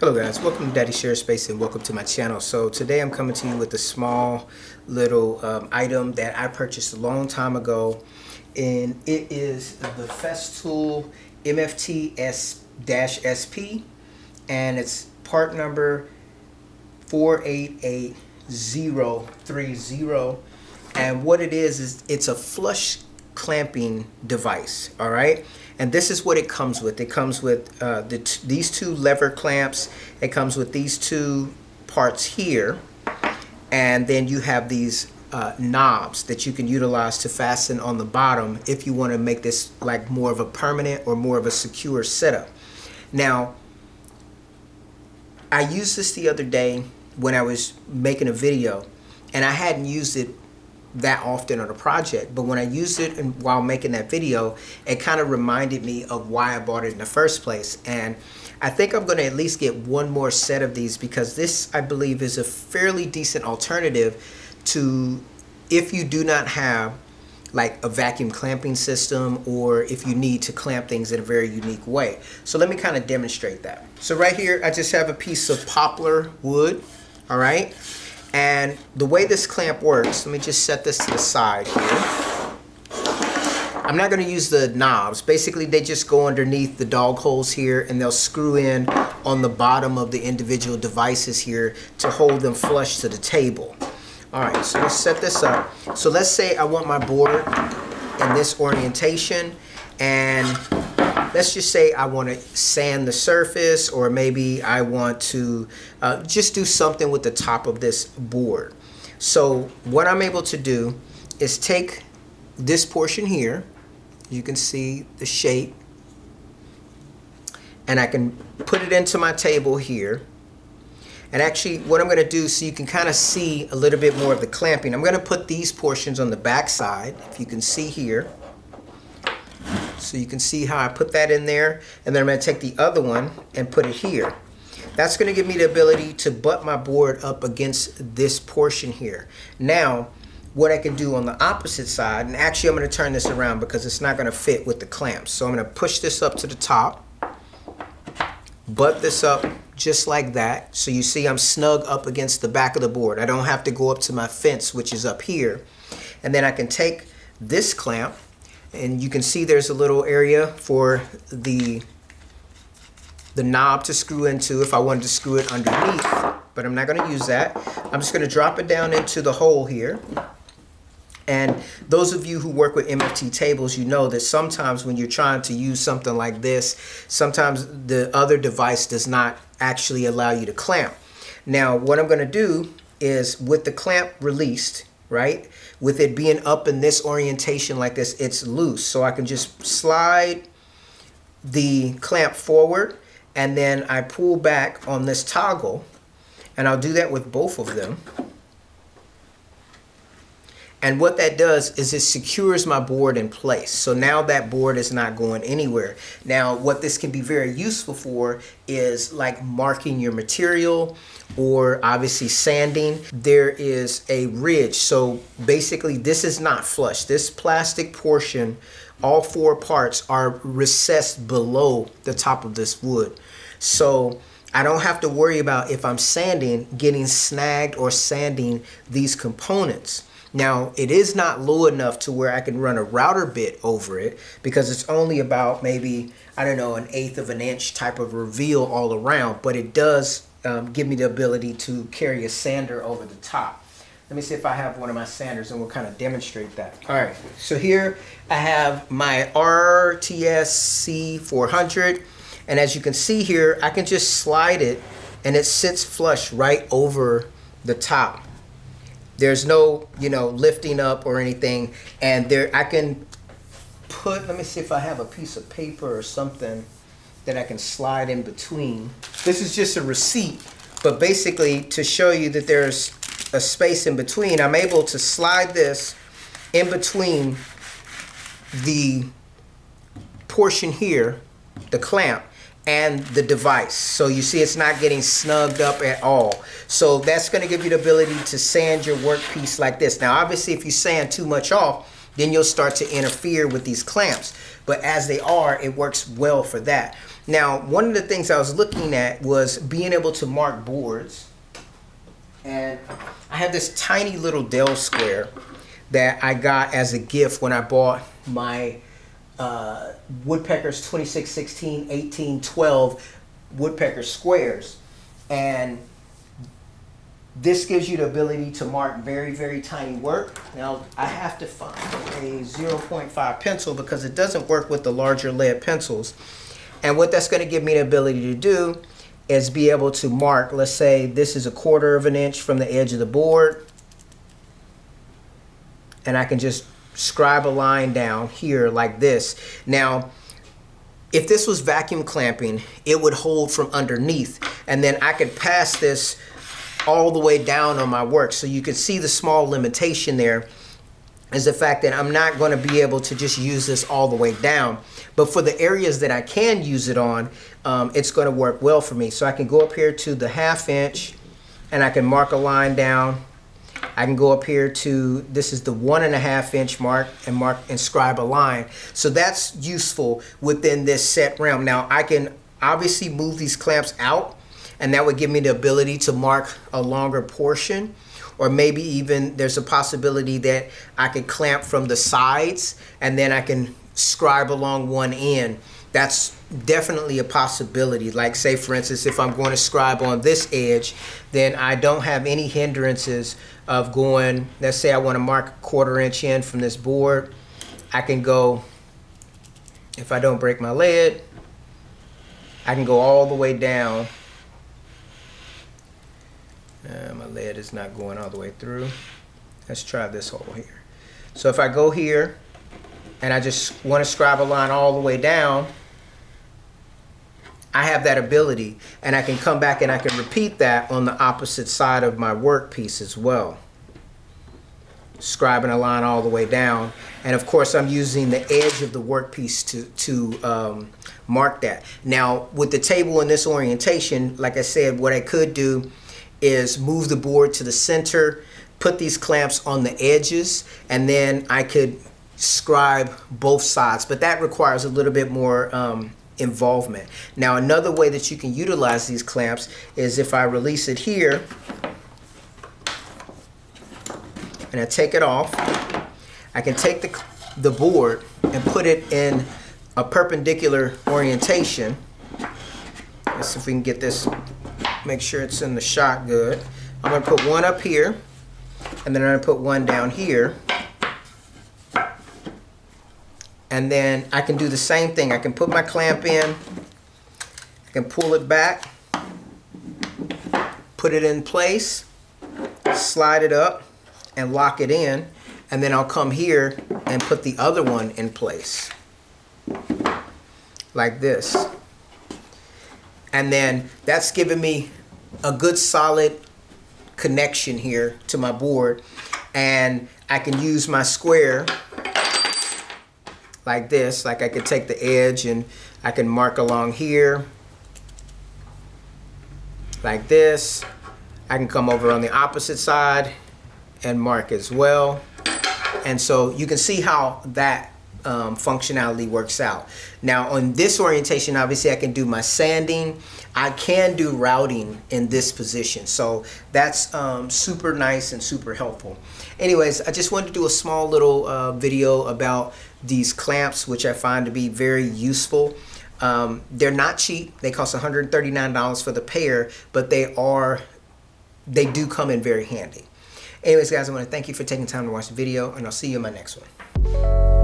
Hello guys, welcome to Daddy Share Space and welcome to my channel. So today I'm coming to you with a small little item that I purchased a long time ago, and it is the Festool MFT-SP, and it's part number 488030. And what it is it's a flush clamping device. All right, and this is what it comes with. It comes with these two lever clamps. It comes with these two parts here, and then you have these knobs that you can utilize to fasten on the bottom if you want to make this like more of a permanent or more of a secure setup. Now, I used this the other day when I was making a video, and I hadn't used it that often on a project, but when I used it while making that video, it kind of reminded me of why I bought it in the first place. And I think I'm going to at least get one more set of these, because this, I believe, is a fairly decent alternative to if you do not have like a vacuum clamping system, or if you need to clamp things in a very unique way. So let me kind of demonstrate that. So right here I just have a piece of poplar wood. All right, and the way this clamp works, let me just set this to the side here. I'm not going to use the knobs. Basically, they just go underneath the dog holes here, and they'll screw in on the bottom of the individual devices here to hold them flush to the table. All right, so let's set this up. So let's say I want my board in this orientation, and let's just say I want to sand the surface, or maybe I want to just do something with the top of this board. So what I'm able to do is take this portion here. You can see the shape, and I can put it into my table here. And actually what I'm going to do, so you can kind of see a little bit more of the clamping, I'm going to put these portions on the back side, if you can see here. So you can see how I put that in there, and then I'm going to take the other one and put it here. That's going to give me the ability to butt my board up against this portion here. Now, what I can do on the opposite side, and actually I'm going to turn this around because it's not going to fit with the clamps. So I'm going to push this up to the top, butt this up just like that. So you see I'm snug up against the back of the board. I don't have to go up to my fence, which is up here. And then I can take this clamp, and you can see there's a little area for the knob to screw into if I wanted to screw it underneath, but I'm not going to use that. I'm just going to drop it down into the hole here. And those of you who work with MFT tables, you know that sometimes when you're trying to use something like this, sometimes the other device does not actually allow you to clamp. Now, what I'm going to do is, with the clamp released, right, with it being up in this orientation like this, it's loose. So I can just slide the clamp forward, and then I pull back on this toggle, and I'll do that with both of them. And what that does is it secures my board in place. So now that board is not going anywhere. Now, what this can be very useful for is like marking your material, or obviously sanding. There is a ridge. So basically this is not flush. This plastic portion, all four parts are recessed below the top of this wood. So I don't have to worry about, if I'm sanding, getting snagged or sanding these components. Now, it is not low enough to where I can run a router bit over it, because it's only about maybe, I don't know, 1/8 of an inch type of reveal all around, but it does give me the ability to carry a sander over the top. Let me see if I have one of my sanders, and we'll kind of demonstrate that. All right, so here I have my RTS C400, and as you can see here, I can just slide it, and it sits flush right over the top. There's no, lifting up or anything. And there I can put, let me see if I have a piece of paper or something that I can slide in between. This is just a receipt, but basically to show you that there's a space in between, I'm able to slide this in between the portion here, the clamp, and the device. So you see it's not getting snugged up at all. So that's going to give you the ability to sand your workpiece like this. Now obviously if you sand too much off, then you'll start to interfere with these clamps. But as they are, it works well for that. Now, one of the things I was looking at was being able to mark boards. And I have this tiny little Dell square that I got as a gift when I bought my Woodpeckers 2616, 1812 Woodpecker squares. And this gives you the ability to mark very, very tiny work. Now, I have to find a 0.5 pencil because it doesn't work with the larger lead pencils. And what that's going to give me the ability to do is be able to mark, let's say this is 1/4 of an inch from the edge of the board. And I can just scribe a line down here like this. Now, if this was vacuum clamping, it would hold from underneath. And then I could pass this all the way down on my work. So you can see the small limitation there is the fact that I'm not going to be able to just use this all the way down. But for the areas that I can use it on, it's going to work well for me. So I can go up here to the 1/2 inch and I can mark a line down. I can go up here to, this is the 1.5 inch mark and scribe a line. So that's useful within this set realm. Now I can obviously move these clamps out, and that would give me the ability to mark a longer portion, or maybe even there's a possibility that I could clamp from the sides and then I can scribe along one end. That's definitely a possibility. Like, say for instance, if I'm going to scribe on this edge, then I don't have any hindrances of going, let's say I want to mark 1/4 inch in from this board. I can go, if I don't break my lead, I can go all the way down. My lead is not going all the way through. Let's try this hole here. So if I go here and I just want to scribe a line all the way down, I have that ability, and I can come back and I can repeat that on the opposite side of my workpiece as well. Scribing a line all the way down, and of course I'm using the edge of the workpiece to mark that. Now with the table in this orientation, like I said, what I could do is move the board to the center, put these clamps on the edges, and then I could scribe both sides, but that requires a little bit more involvement. Now another way that you can utilize these clamps is if I release it here and I take it off, I can take the board and put it in a perpendicular orientation. Let's see if we can get this, make sure it's in the shot good. I'm going to put one up here, and then I'm going to put one down here. And then I can do the same thing. I can put my clamp in, I can pull it back, put it in place, slide it up, and lock it in. And then I'll come here and put the other one in place, like this. And then that's giving me a good solid connection here to my board. And I can use my square like this. Like I could take the edge and I can mark along here like this. I can come over on the opposite side and mark as well. And so you can see how that functionality works out. Now on this orientation, obviously I can do my sanding. I can do routing in this position. So that's super nice and super helpful. Anyways, I just wanted to do a small little video about these clamps, which I find to be very useful. They're not cheap. They cost $139 for the pair, but they do come in very handy. Anyways, guys, I want to thank you for taking time to watch the video, and I'll see you in my next one.